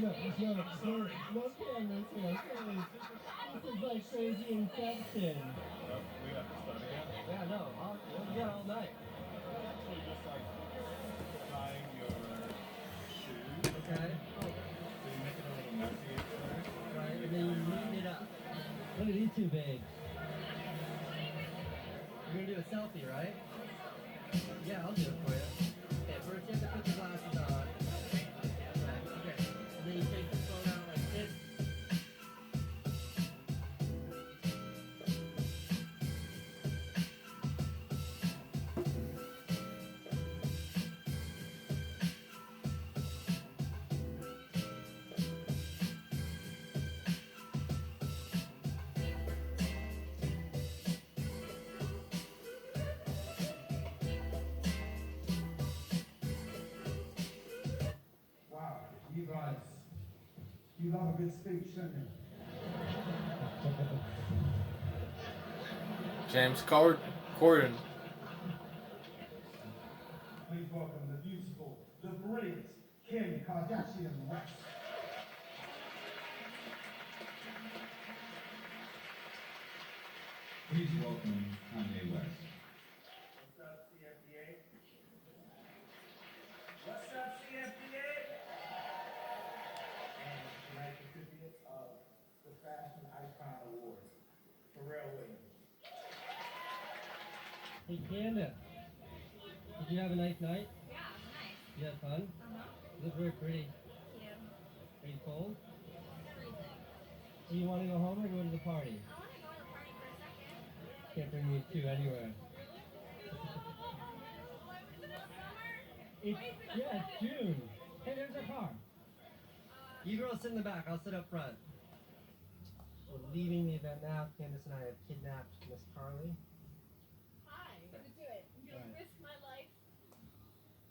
No cameras here, please. This is like crazy Inception. We have to start again. Yeah, no, we'll get all night. Actually, just like tying your shoes. Okay. So you make it a little messy at first. Right, and then you neaten it up. Look at these two babes. You're gonna do a selfie, right? Yeah, I'll do it for you. Okay, first you have to put the glasses on. Right, okay. And then you take the phone out like this. Wow, you guys, you love a good speech, don't you? James Corden. Please welcome the beautiful, the brilliant Kim Kardashian West. Please welcome Kanye West. What's up, CFDA? What's up, CFDA? And tonight's recipient of the Fashion Icon Award, Pharrell Williams. Hey, Candace. Did you have a nice night? Yeah, nice. You had fun? You look very pretty. Thank you. Are you cold? Freezing. Do you want to go home or go to the party? I want to go to the party for a second. Can't bring these two anywhere. Is it summer? Yeah, it's June. Hey, there's our car. You girls sit in the back. I'll sit up front. We're leaving the event now. Candace and I have kidnapped Miss Carly. Hi. I'm gonna do it. I'm gonna Right. risk my life.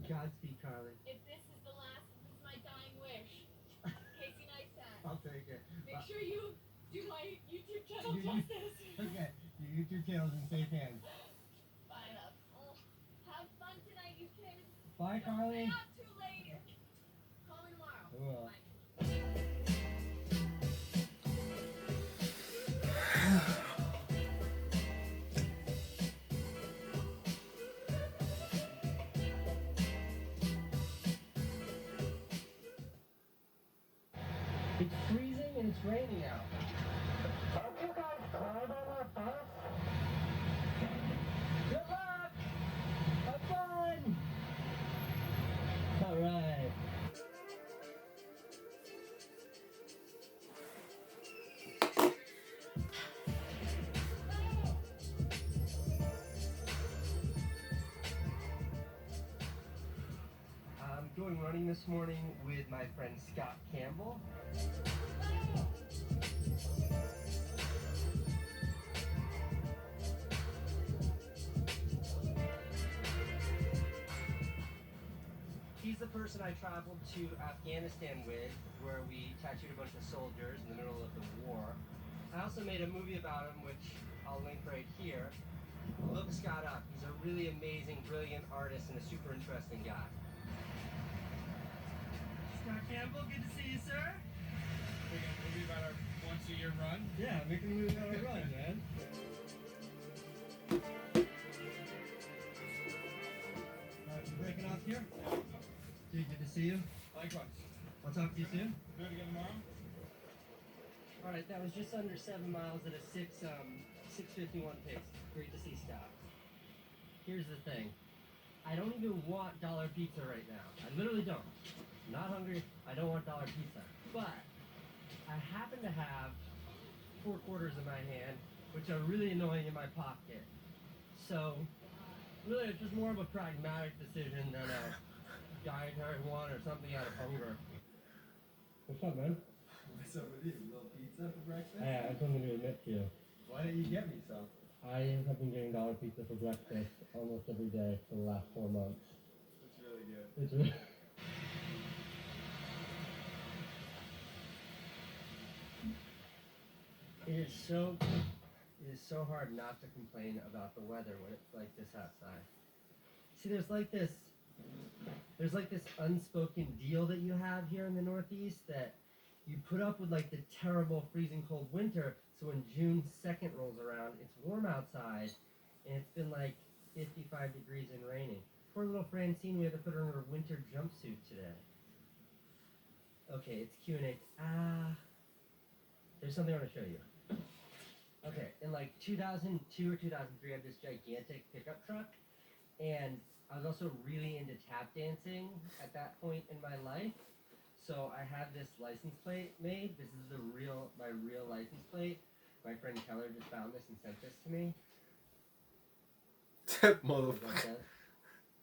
Godspeed, Carly. If this is the last, this is my dying wish. Casey Neistat. I'll take it. Make sure you do my YouTube channel You- justice. Okay, your YouTube channel's in safe hands. Fine up. Oh, have fun tonight, you kids. Bye, Don't Carly. stay out too late. Call me tomorrow. I will. Bye. It's freezing and it's raining out. Don't you guys climb on our bus? Good luck! Have fun! Alright. I'm going running this morning with my friend Scott Campbell. He's the person I traveled to Afghanistan with, where we tattooed a bunch of soldiers in the middle of the war. I also made a movie about him, which I'll link right here. Look Scott up. He's a really amazing, brilliant artist and a super interesting guy. Scott Campbell, good to see you, sir. Making a movie about our once-a-year run. Yeah, making a movie about a run, man. You breaking off here? Dude, good to see you. Likewise. I'll talk to you soon. Do it again tomorrow? All right, that was just under 7 miles at a 6:51 pace. Great to see Scott. Here's the thing. I don't even want dollar pizza right now. I literally don't. I'm not hungry. I don't want dollar pizza. But I happen to have 4 quarters in my hand, which are really annoying in my pocket. So really, it's just more of a pragmatic decision than a dietary one or something out of hunger. What's up, man? What's up with you? A little pizza for breakfast? I have something to admit to you. Why didn't you get me some? I have been getting dollar pizza for breakfast almost every day for the last 4 months. It's really good. It's really... It is so hard not to complain about the weather when it's like this outside. See, there's like this There's like this unspoken deal that you have here in the Northeast that you put up with like the terrible freezing cold winter, so when June 2nd rolls around, it's warm outside, and it's been like 55 degrees and raining. Poor little Francine, we had to put her in her winter jumpsuit today. Okay, it's Q&A. There's something I want to show you. Okay, in like 2002 or 2003, I had this gigantic pickup truck, and I was also really into tap dancing at that point in my life. So I had this license plate made. This is my real license plate. My friend Keller just found this and sent this to me. That See what that motherfucker. says?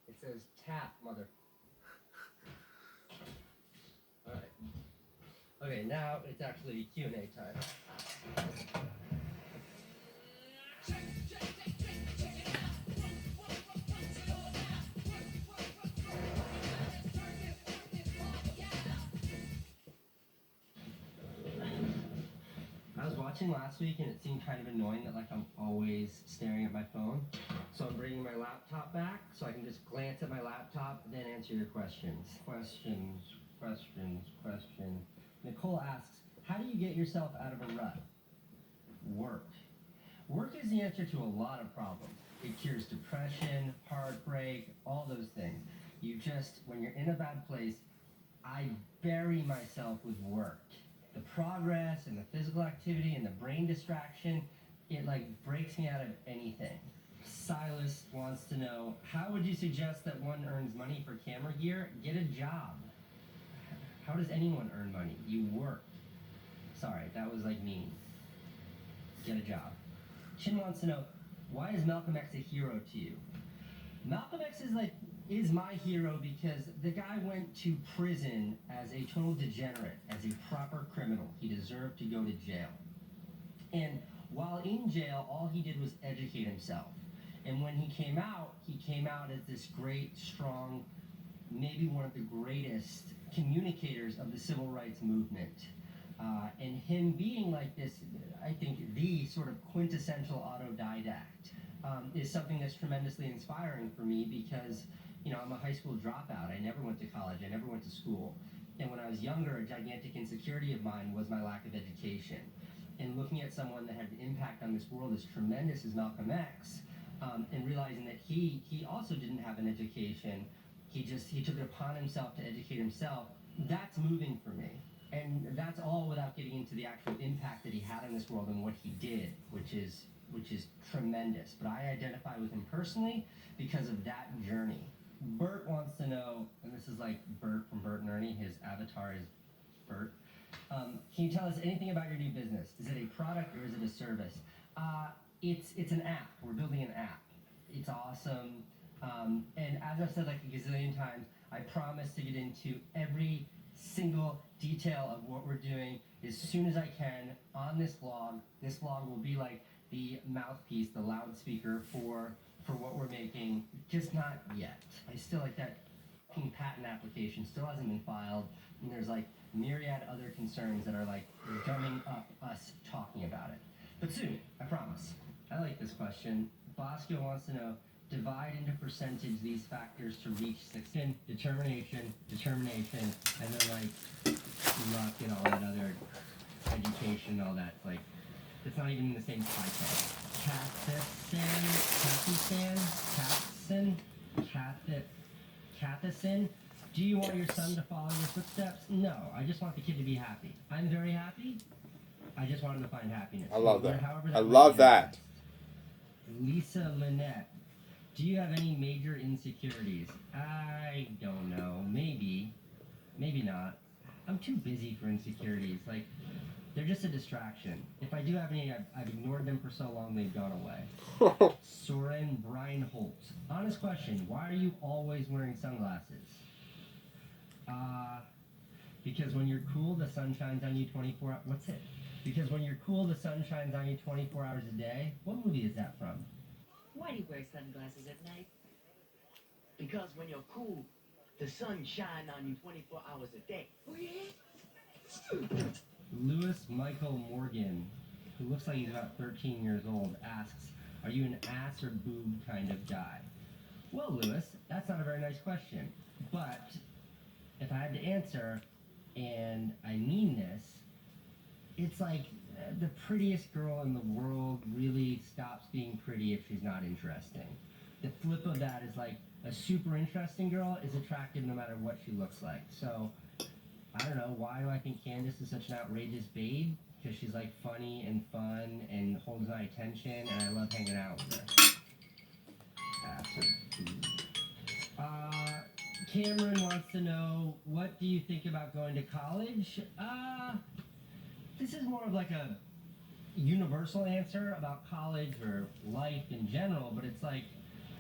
It says tap, mother. Alright. Okay, now it's actually Q&A time. I was watching last week and it seemed kind of annoying that like I'm always staring at my phone. So I'm bringing my laptop back so I can just glance at my laptop and then answer your questions. Questions. Nicole asks, how do you get yourself out of a rut? Work. Work is the answer to a lot of problems. It cures depression, heartbreak, all those things. When you're in a bad place, I bury myself with work. The progress and the physical activity and the brain distraction, it like breaks me out of anything. Silas wants to know, how would you suggest that one earns money for camera gear? Get a job. How does anyone earn money? You work. Sorry, that was like mean. Get a job. Chin wants to know, why is Malcolm X a hero to you? Malcolm X is my hero because the guy went to prison as a total degenerate, as a proper criminal. He deserved to go to jail. And while in jail, all he did was educate himself. And when he came out as this great, strong, maybe one of the greatest communicators of the civil rights movement. And him being like this, I think the sort of quintessential autodidact is something that's tremendously inspiring for me because, I'm a high school dropout. I never went to college. I never went to school. And when I was younger, a gigantic insecurity of mine was my lack of education. And looking at someone that had an impact on this world as tremendous as Malcolm X, and realizing that he also didn't have an education, he took it upon himself to educate himself, that's moving for me. And that's all without getting into the actual impact that he had in this world and what he did, which is tremendous. But I identify with him personally because of that journey. Bert wants to know, and this is like Bert from Bert and Ernie, his avatar is Bert. Can you tell us anything about your new business? Is it a product or is it a service? It's an app. We're building an app. It's awesome. And as I've said like a gazillion times, I promise to get into every single detail of what we're doing as soon as I can on this vlog. This vlog will be like the mouthpiece, the loudspeaker for what we're making, just not yet. I still like that patent application still hasn't been filed, and there's like myriad other concerns that are like gumming up us talking about it. But soon, I promise. I like this question. Bosco wants to know, divide into percentage these factors to reach success. Determination, and then like luck and all that other education, all that, like, it's not even in the same pie chart. Cathison, do you want your son to follow your footsteps? No, I just want the kid to be happy. I'm very happy. I just want him to find happiness. I love that. However I might love that. manifest. Lisa Lynette, do you have any major insecurities? I don't know. Maybe. Maybe not. I'm too busy for insecurities. Like, they're just a distraction. If I do have any, I've ignored them for so long they've gone away. Soren Brian Holt. Honest question, why are you always wearing sunglasses? Because when you're cool, the sun shines on you 24 hours. What's it? Because when you're cool, the sun shines on you 24 hours a day. What movie is that from? Why do you wear sunglasses at night? Because when you're cool, the sun shines on you 24 hours a day. Oh, yeah? Louis Michael Morgan, who looks like he's about 13 years old, asks, are you an ass or boob kind of guy? Well, Lewis, that's not a very nice question. But if I had to answer, and I mean this, it's like the prettiest girl in the world really stops being pretty if she's not interesting. The flip of that is like a super interesting girl is attractive no matter what she looks like. So I don't know, why do I think Candace is such an outrageous babe? Because she's like funny and fun and holds my attention, and I love hanging out with her. Cameron wants to know, what do you think about going to college? This is more of like a universal answer about college or life in general, but it's like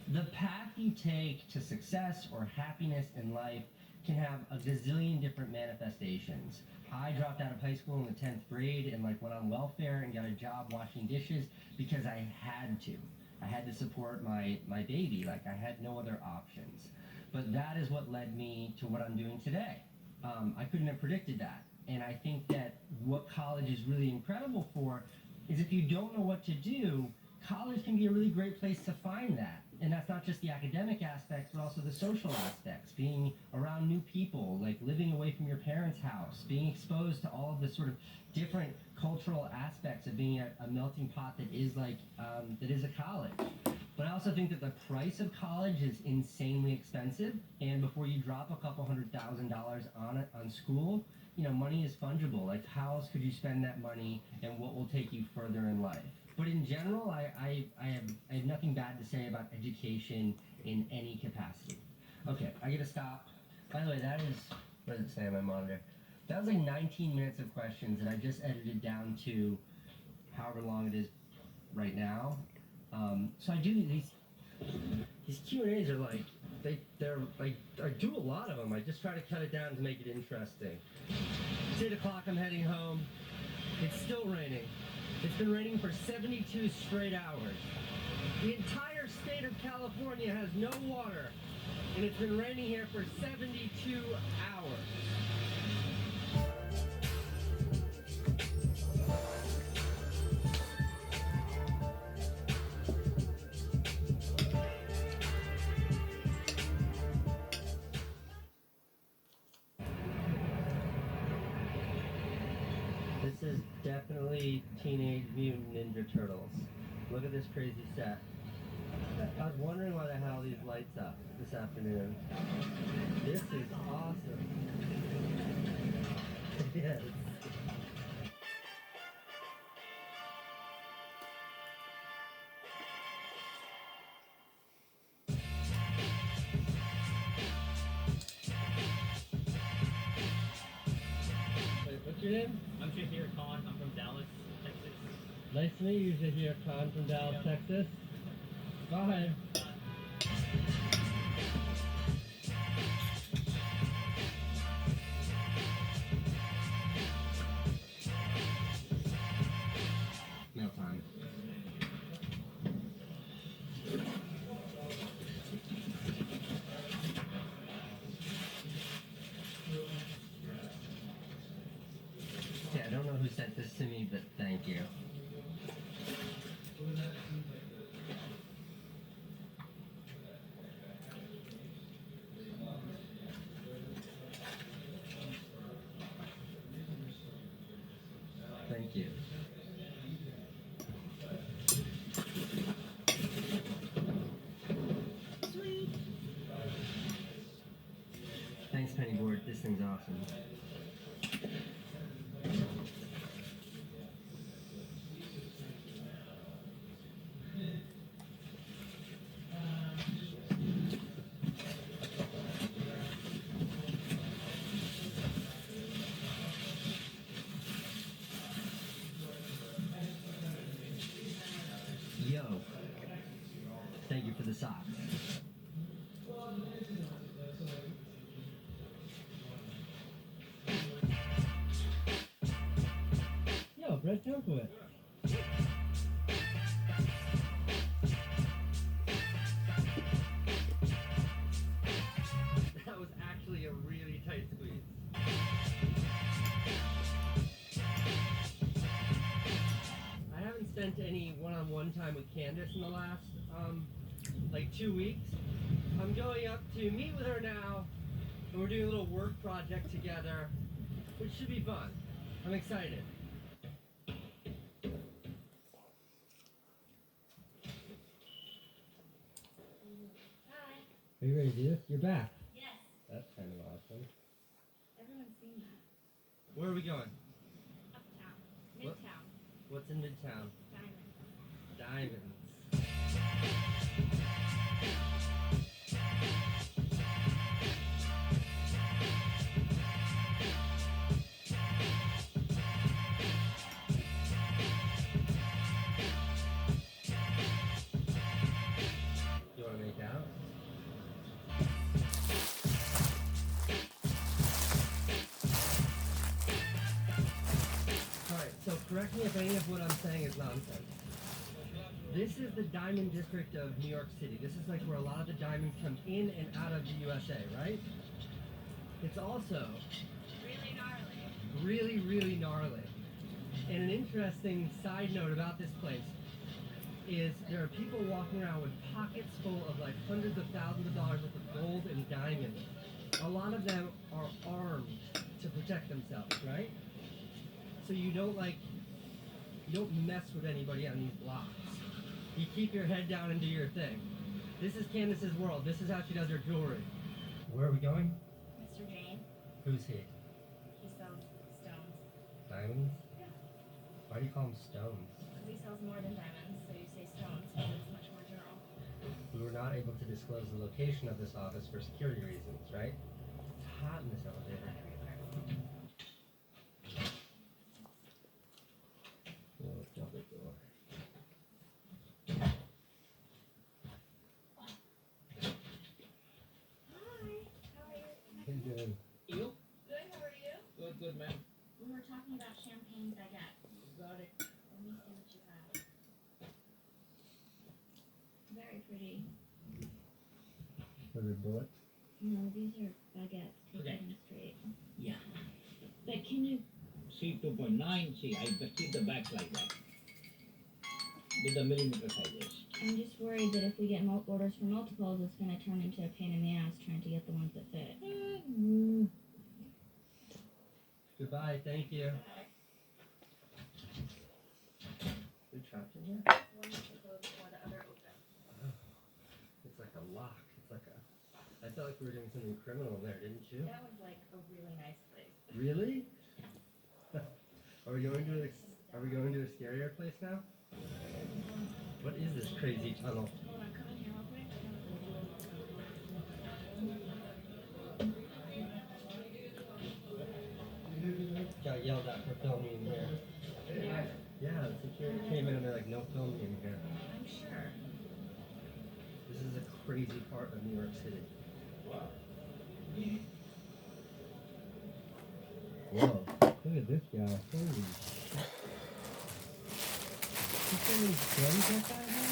the path you take to success or happiness in life can have a gazillion different manifestations. I dropped out of high school in the 10th grade and like went on welfare and got a job washing dishes because I had to. I had to support my baby, like I had no other options. But that is what led me to what I'm doing today. I couldn't have predicted that. And I think that what college is really incredible for is if you don't know what to do, college can be a really great place to find that. And that's not just the academic aspects, but also the social aspects. Being around new people, like living away from your parents' house, being exposed to all of the sort of different cultural aspects of being a melting pot that is like that is a college. But I also think that the price of college is insanely expensive, and before you drop a couple $100,000 on it on school, you know, money is fungible. Like, how else could you spend that money, and what will take you further in life? But in general, I have nothing bad to say about education in any capacity. Okay, I gotta stop. By the way, that is, what does it say on my monitor? That was like 19 minutes of questions, and I just edited down to however long it is right now. So I do these Q&As are like, they're like, I do a lot of them. I just try to cut it down to make it interesting. It's 8 o'clock, I'm heading home. It's still raining. It's been raining for 72 straight hours. The entire state of California has no water, and it's been raining here for 72 hours. This is definitely Teenage Mutant Ninja Turtles. Look at this crazy set. I was wondering why the hell these lights up this afternoon. This is awesome. Yes. Wait, what's your name? I'm Shahir Khan. I'm from Dallas, Texas. Nice to meet you, Shahir Khan from Dallas, Texas. Bye. Meal time. Yeah, I don't know who sent this to me, but thank you. Thank you. Sweet. Thanks, Pennyboard. This thing's awesome. Yo. Thank you for the socks. Yo, Brett Junkwit. That was actually a really tight squeeze. I haven't spent any one-on-one time with Candace in the last, like 2 weeks. I'm going up to meet with her now, and we're doing a little work project together, which should be fun. I'm excited. Hi. Are you ready to do this? You're back. Yes. That's kind of awesome. Everyone's seen that. Where are we going? Uptown. What? Midtown. What's in Midtown? Diamond. Diamonds. You want to make out? Alright, so correct me if any of what I'm saying is nonsense. This is the diamond district of New York City. This is like where a lot of the diamonds come in and out of the USA, right? It's also Really gnarly. really, really gnarly. And an interesting side note about this place is there are people walking around with pockets full of like hundreds of thousands of dollars worth of gold and diamonds. A lot of them are armed to protect themselves, right? So you don't mess with anybody on these blocks. You keep your head down and do your thing. This is Candace's world. This is how she does her jewelry. Where are we going? Mr. Jane, Who's he? he sells stones. Diamonds? Yeah. Why do you call them stones? Because he sells more than diamonds, so you say stones, because it's much more general. We were not able to disclose the location of this office for security reasons, right? It's hot in this elevator. Oh, double door. Hi. How are you? How you doing? You? Good, how are you? Good, man. We were talking about champagne baguette. Got it. Let me see what you have. Very pretty. Was it bullets? No, these are baguettes. Take Okay. them straight. Yeah. But can you... See 2.9, see, I keep the back like that. With the millimeter sizes. I'm just worried that if we get orders for multiples, it's going to turn into a pain in the ass trying to get the ones that fit. Goodbye, thank you. We trapped in here? One is closed while the other open. Oh. It's like a lock. It's like a... I felt like we were doing something criminal in there, didn't you? That was like a really nice place. Really? Are we going to a scarier place now? What is this crazy tunnel? Hold on, come in here real quick. Got yelled at for filming in here. Yeah, the security came in and they're like, no filming in here. I'm sure. This is a crazy part of New York City. Whoa, look at this guy. Holy shit. You see how many gems like that here?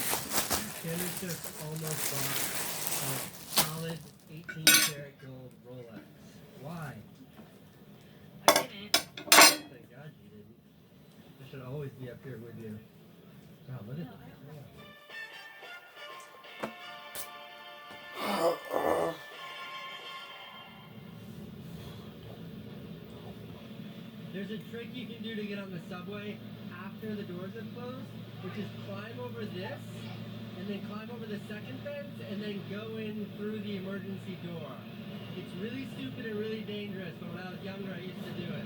Candace just almost bought a solid 18 karat gold Rolex. Why? I didn't. Thank God you didn't. I should always be up here with you. Wow, look at No, this. There's a trick you can do to get on the subway after the doors have closed, which is climb over this, and then climb over the second fence, and then go in through the emergency door. It's really stupid and really dangerous, but when I was younger, I used to do it.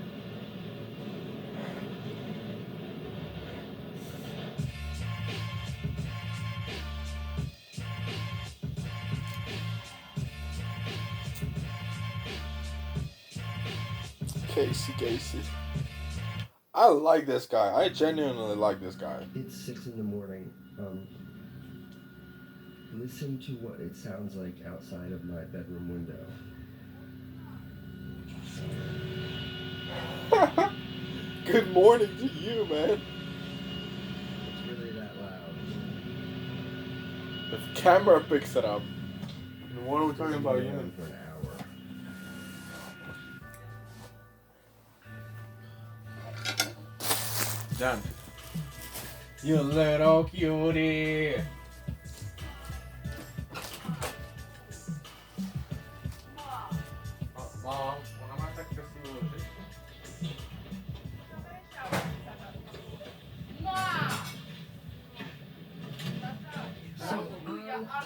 Casey. I like this guy. I genuinely like this guy. It's 6 in the morning. Listen to what it sounds like outside of my bedroom window. Good morning to you, man. It's really that loud. The camera picks it up. And what are we talking about It's been again? on for an hour. Done. You little cutie.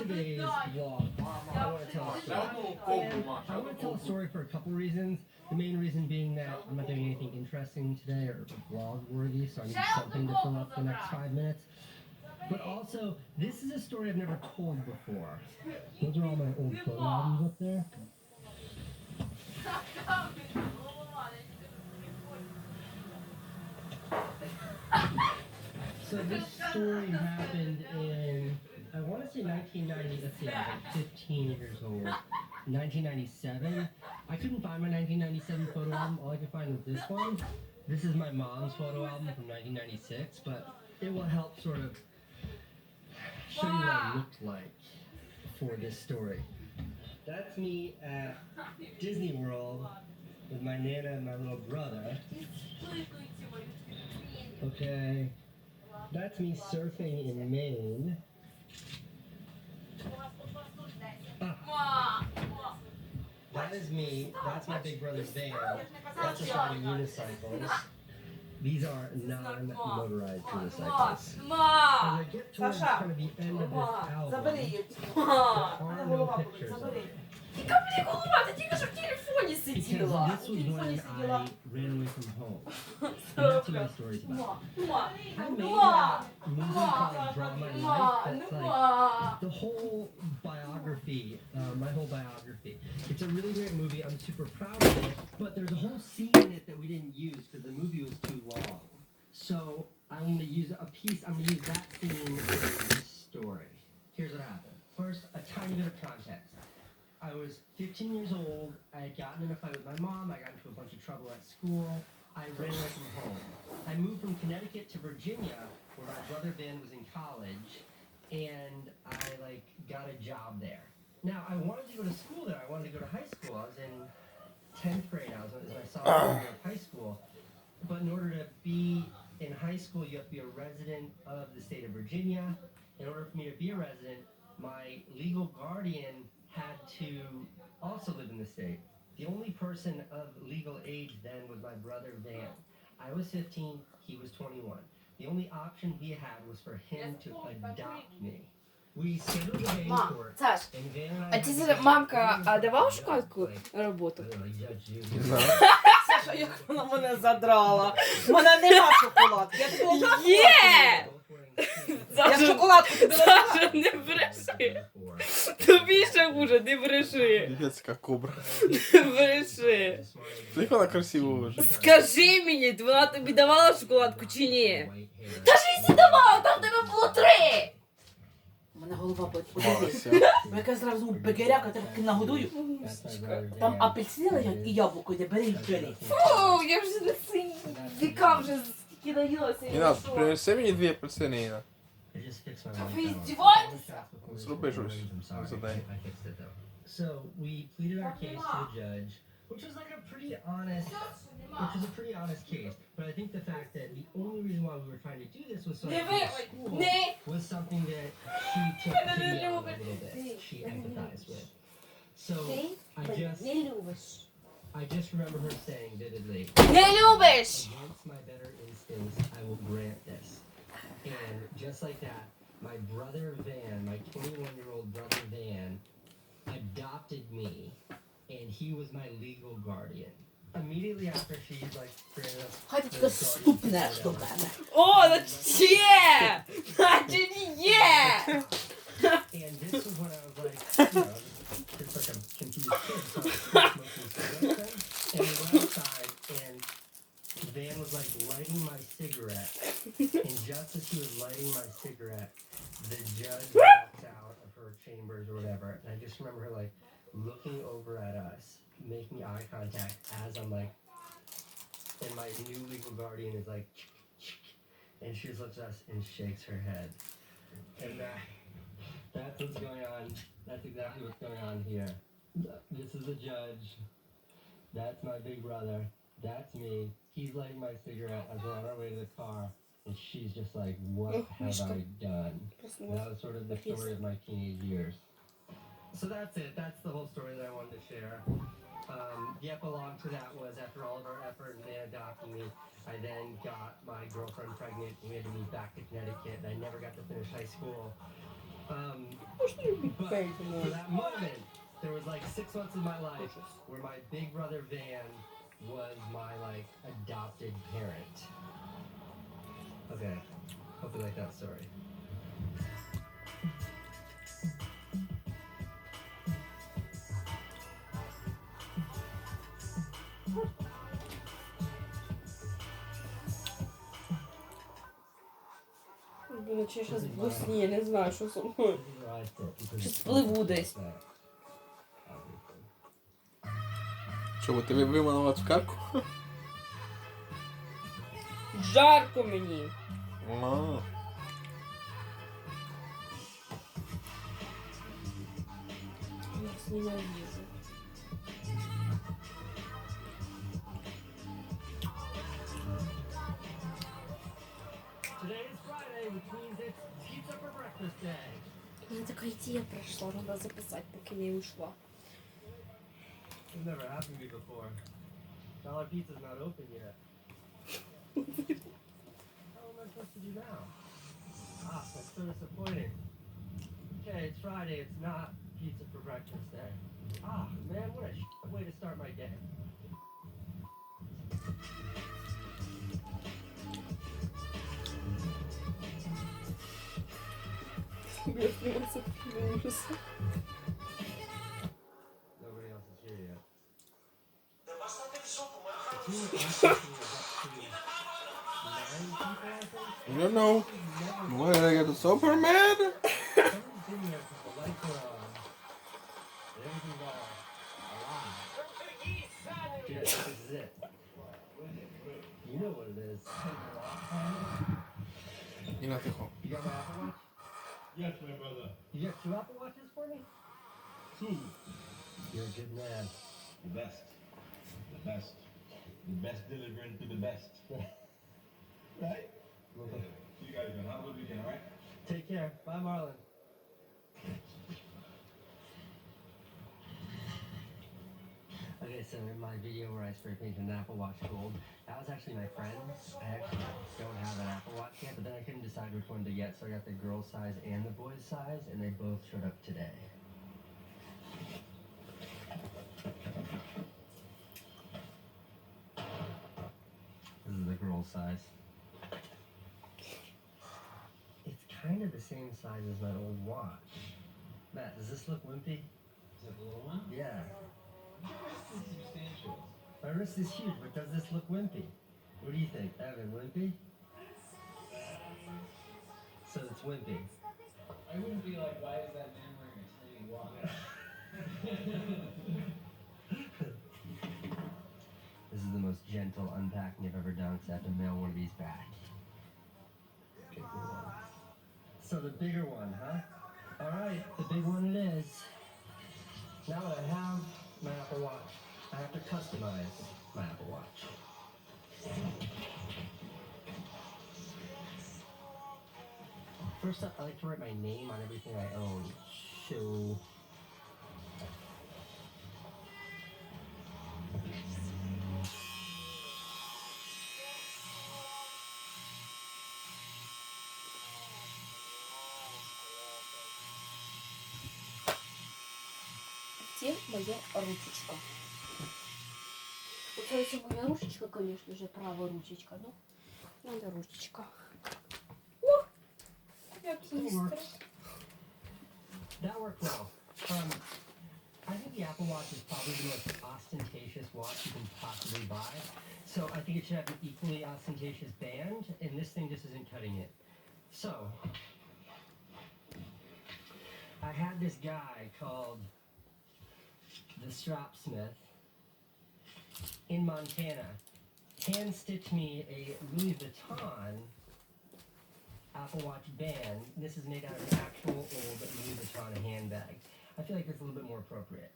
today's vlog, I want to tell a story. And I want to tell a story for a couple reasons. The main reason being that I'm not doing anything interesting today or vlog-worthy, so I need something to fill up the next 5 minutes. But also, this is a story I've never told before. Those are all my old photo albums up there. So this story happened in, I want to say 1990, let's see, I was like 15 years old. 1997. I couldn't find my 1997 photo album. All I could find was this one. This is my mom's photo album from 1996, but it will help sort of show you what I looked like for this story. That's me at Disney World with my Nana and my little brother. Okay. That's me surfing in Maine. That is me. That's my big brother's van. That's a set of unicycles. These are non-motorized unicycles. As I get towards kind of the end of this album, there are no pictures of it. Яка мені голова, ти тільки що в телефоні Because сиділа. this was when I ran away from home. And that's what my story's about. I made that movie called Draw My Life. That's like the whole biography, my whole biography. It's a really great movie. I'm super proud of it. But there's a whole scene in it that we didn't use because the movie was too long. So I'm going to use a piece. I'm going to use that scene for this story. Here's what happened. First, a tiny bit of context. I was 15 years old. I had gotten in a fight with my mom. I got into a bunch of trouble at school. I ran away from home. I moved from Connecticut to Virginia, where my brother Ben was in college, and I got a job there. Now I wanted to go to school there. I wanted to go to high school. I was in 10th grade. I was in my sophomore year of high school. But in order to be in high school, you have to be a resident of the state of Virginia. In order for me to be a resident, my legal guardian had to also live in the state. The only person of legal age then was my brother Van. I was 15, he was 21. The only option we had was for him to adopt me. We scheduled a day in Мам, court, Саш, and Van and I а had ти to зараз go мамка to давала judge шоколадку like, на роботу? judge you. Саша, як вона мене задрала. У мене нема шоколадки. Я тобі одразу Є! Я шоколадку тобі Саша, не бреши. Тобі ще хуже, не бреши. Детська кобра. Не бреши. Як вона красиво вже. Скажи мені, вона тобі давала шоколадку чи ні? Та ж і давала, там в тебе було 3! У мене голова болить. Мася. Бо яка зразу бегеряка, тебе поки нагодую. Там апельсини лежать і яблуко йде, бери і бери. Фу, я вже не цей віка вже скільки наїлася. Іна, принеси мені 2 апельсини, Іна. Та ви здіваєтеся? Зроби щось за день. So we pleaded our case to the judge, which was a pretty honest case. But I think the fact that the only reason why we were trying to do this was so that school was something that she took to me on a little bit. She empathized with. So I just remember her saying vividly, Не любиш! against my better instincts, I will grant this. And just like that, my brother Van, my 21-year-old brother Van, adopted me, and he was my legal guardian. Immediately after she granted us Хай ти the таке guardianship ступнеш of до our- мене. О, значить є! Значить є! And this was when I was just like a confused kid, so I was smoking cigarettes then, and we went outside, and Van was lighting my cigarette, and just as he was lighting my cigarette, the judge walked out of her chambers or whatever, and I just remember her looking over at us, making eye contact as I'm and my new legal guardian is and she just looks at us and shakes her head. And that's what's going on. That's exactly what's going on here. This is the judge. That's my big brother. That's me. He's lighting my cigarette as we're on our way to the car. And she's just like, what have I done? That was sort of the story of my teenage years. So that's it. That's the whole story that I wanted to share. The epilogue to that was after all of our effort in adopting me, I then got my girlfriend pregnant and we had to move back to Connecticut and I never got to finish high school. But for that moment, there was like 6 months of my life where my big brother Van was my like adopted parent. Okay, hope you like that story. Блін, чи я щас в сні, я не знаю, що со мною. Чи спливу десь. Що, бо тебе виманула цукерку? Жарко мені. А. Я вас ненавижу. Today is Friday, which means it's pizza for breakfast day. У мене така ідея пройшла, треба записати, поки не ушла. It's never happened to me before. Dollar Pizza's not open yet. How am I supposed to do now? Ah, that's so disappointing. Okay, it's Friday, it's not pizza for breakfast day. Ah, man, what a way to start my day. Я просто ужас. Nobody else is here yet. You don't know. Why did I get the Superman? Someone's been here since the lights are on. And everything's all alive. Yeah, this is it. You know what it is. Y la dejó. You got my Apple Watch? Yes, my brother. You got 2 Apple Watches for me? 2. You're a good man. The best. The best. The best delivering to the best. Right? You guys gonna have a good weekend, alright? Take care. Bye, Marlon. Okay, so in my video where I spray painted an Apple Watch gold, that was actually my friend's. I actually don't have an Apple Watch yet, but then I couldn't decide which one to get, so I got the girl size and the boy's size, and they both showed up today. This is the girl size. It's kind of the same size as my old watch. Matt, does this look wimpy? Is that the little one? Yeah. This is substantial. My wrist is huge, but does this look wimpy? What do you think, Evan? Wimpy? So it's wimpy. I wouldn't be like, why is that man wearing a tiny watch? This is the most gentle unpacking I've ever done, because I have to mail one of these back. Okay, cool. So the bigger one, huh? Alright, the big one it is. Now that I have my Apple Watch, I have to customize my Apple Watch. First up, I like to write my name on everything I own. So... Где моя ручечка? Получается, моя ручечка, конечно же, правая ручечка. Ну, надо ручечка. О! Как быстро. That worked well. I think the Apple Watch is probably the most ostentatious watch you can possibly buy. So I think it should have an equally ostentatious band, and this thing just isn't cutting it. So, I had this guy called the Strapsmith in Montana hand stitch me a Louis Vuitton Apple Watch band. This is made out of an actual old Louis Vuitton handbag. I feel like it's a little bit more appropriate.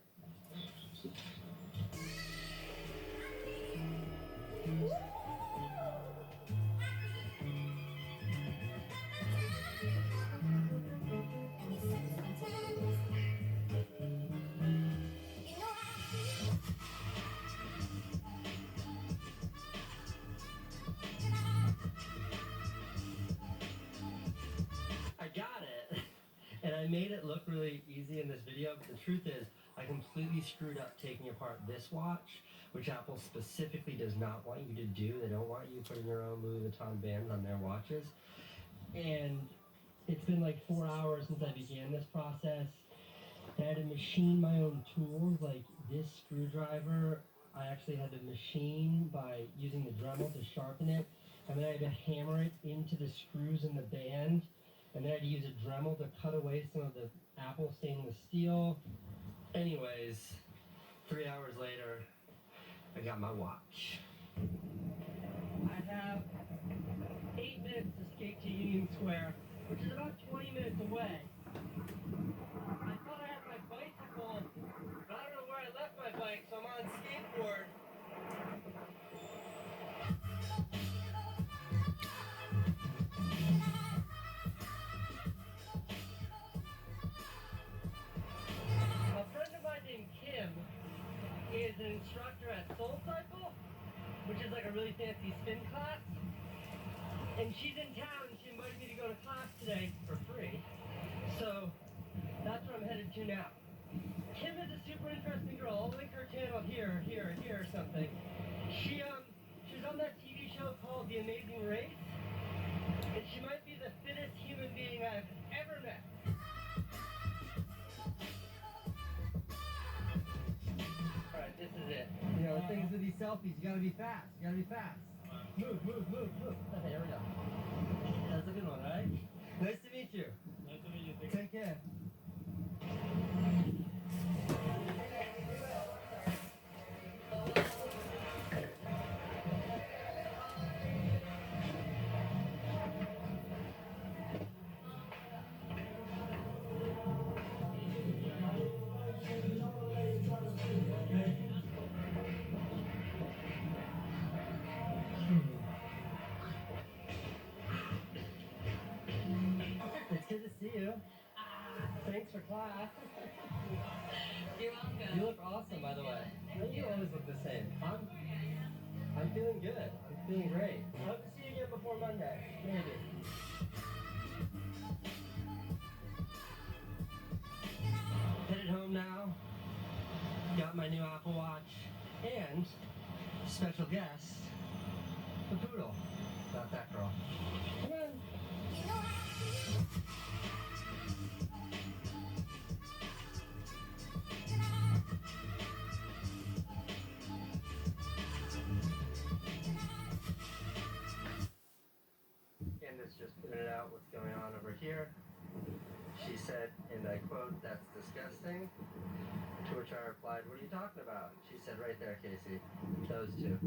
I got it, and I made it look really easy in this video, but the truth is, I completely screwed up taking apart this watch, which Apple specifically does not want you to do. They don't want you putting your own Louis Vuitton bands on their watches. And it's been like 4 hours since I began this process. I had to machine my own tools, like this screwdriver. I actually had to machine by using the Dremel to sharpen it, and then I had to hammer it into the screws in the band, and then I had to use a Dremel to cut away some of the Apple stainless steel. Anyways, 3 hours later, I got my watch. I have 8 minutes to skate to Union Square, which is about 20 minutes away. I thought I had my bicycle, but I don't know where I left my bike, so I'm on skateboard. A friend of mine named Kim is an instructor at SoulCycle, which is like a really fancy spin class. And she's in town and she invited me to go to class today for free. So that's where I'm headed to now. Kim is a super interesting girl. I'll link her channel here or something. She was on that TV show called The Amazing Race. And she might be the fittest human being I've ever met. Alright, this is it. You know, the things with these selfies, you gotta be fast. You gotta be fast. Move. Okay, here we go. That's a good one, right? Nice to meet you. Nice to meet you. Take care. It's good to see you. Thanks for class. You're welcome. You look awesome, by the way. You always look the same. I'm feeling good. I'm feeling great. I hope to see you again before Monday. Maybe. Headed home now. Got my new Apple Watch. And special guest, the poodle. Not that girl. Come on. Candace just pointed out what's going on over here. She said, and I quote, "That's disgusting." To which I replied, "What are you talking about?" She said, "Right there, Casey. Those two.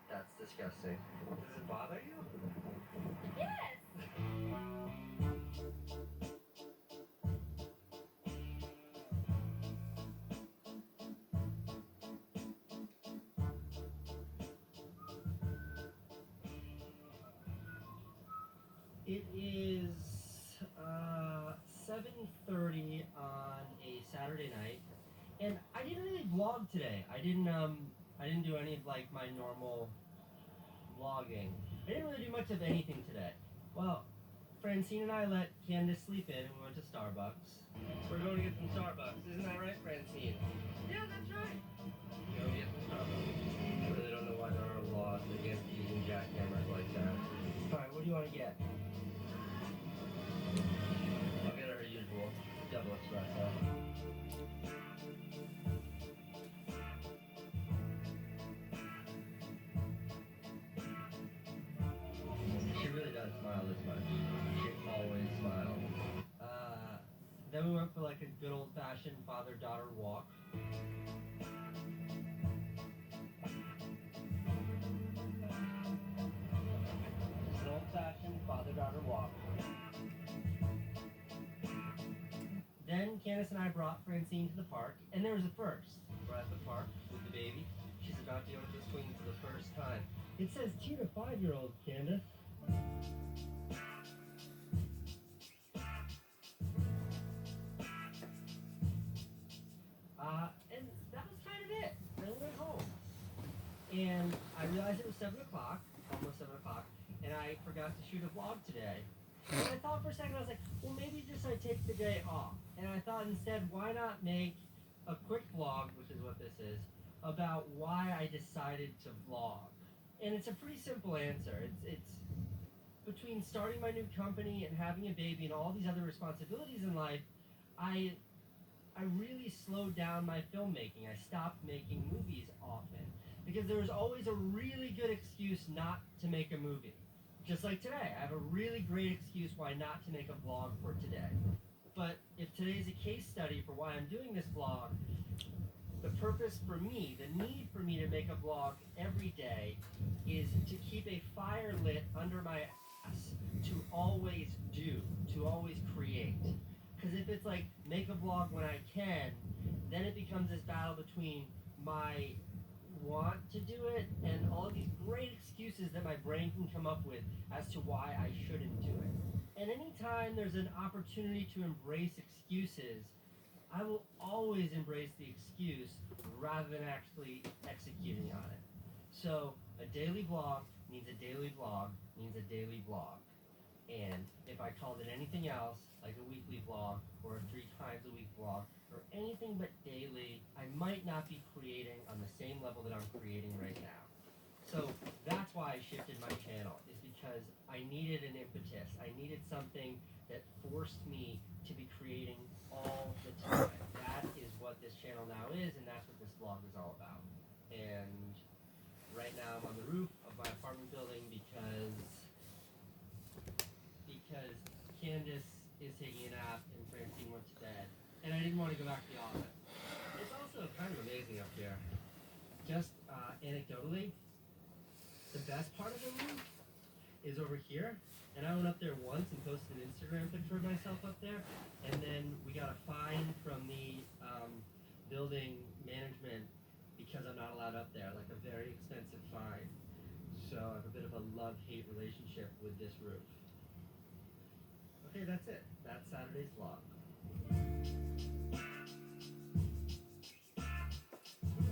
That's disgusting." Does it bother you? Yes. It is 7:30 on a Saturday night, and I didn't really vlog today. I didn't do any of like my normal vlogging. I didn't really do much of anything today. Well, Francine and I let Candace sleep in, and we went to Starbucks. We're going to get some Starbucks, isn't that right, Francine? Yeah, that's right. Go get some Starbucks. I really don't know why there are laws against using jackhammers like that. All right, what do you want to get? I'll get her usual double espresso. She really does smile this much. She always smiles. Then we went for like a good old-fashioned father-daughter walk. Just an old-fashioned father-daughter walk. Then Candace and I brought Francine to the park, and there was a first. We're at the park with the baby. She's about to go into the swing for the first time. It says 2 to 5-year-olds, Candace. And that was kind of it. Then we went home. And I realized it was 7 o'clock, almost 7 o'clock, and I forgot to shoot a vlog today. And I thought for a second, I was like, well, maybe just I take the day off. And I thought instead, why not make a quick vlog, which is what this is, about why I decided to vlog. And it's a pretty simple answer. It's between starting my new company and having a baby and all these other responsibilities in life, I really slowed down my filmmaking. I stopped making movies often because there was always a really good excuse not to make a movie. Just like today, I have a really great excuse why not to make a vlog for today. But if today's a case study for why I'm doing this vlog, the purpose for me, the need for me to make a vlog every day is to keep a fire lit under my ass, to always do, to always create. Because if it's like, make a vlog when I can, then it becomes this battle between my want to do it and all of these great excuses that my brain can come up with as to why I shouldn't do it. And anytime there's an opportunity to embrace excuses, I will always embrace the excuse rather than actually executing on it. So a daily vlog means a daily vlog means a daily vlog. And if I called it anything else, like a weekly vlog or a 3 times a week vlog or anything but daily, I might not be creating on the same level that I'm creating right now. So that's why I shifted my channel, is because I needed an impetus. I needed something that forced me to be creating all the time. That is what this channel now is, and that's what this vlog is all about. And right now I'm on the roof of my apartment building because Candace is taking a nap and Francine went to bed, and I didn't want to go back to the office. It's also kind of amazing up here. Just anecdotally, the best part of the room is over here, and I went up there once and posted an Instagram picture of myself up there, and then we got a fine from the building management because I'm not allowed up there, like a very expensive fine. So I have a bit of a love-hate relationship with this roof. Okay, that's it. That's Saturday's vlog.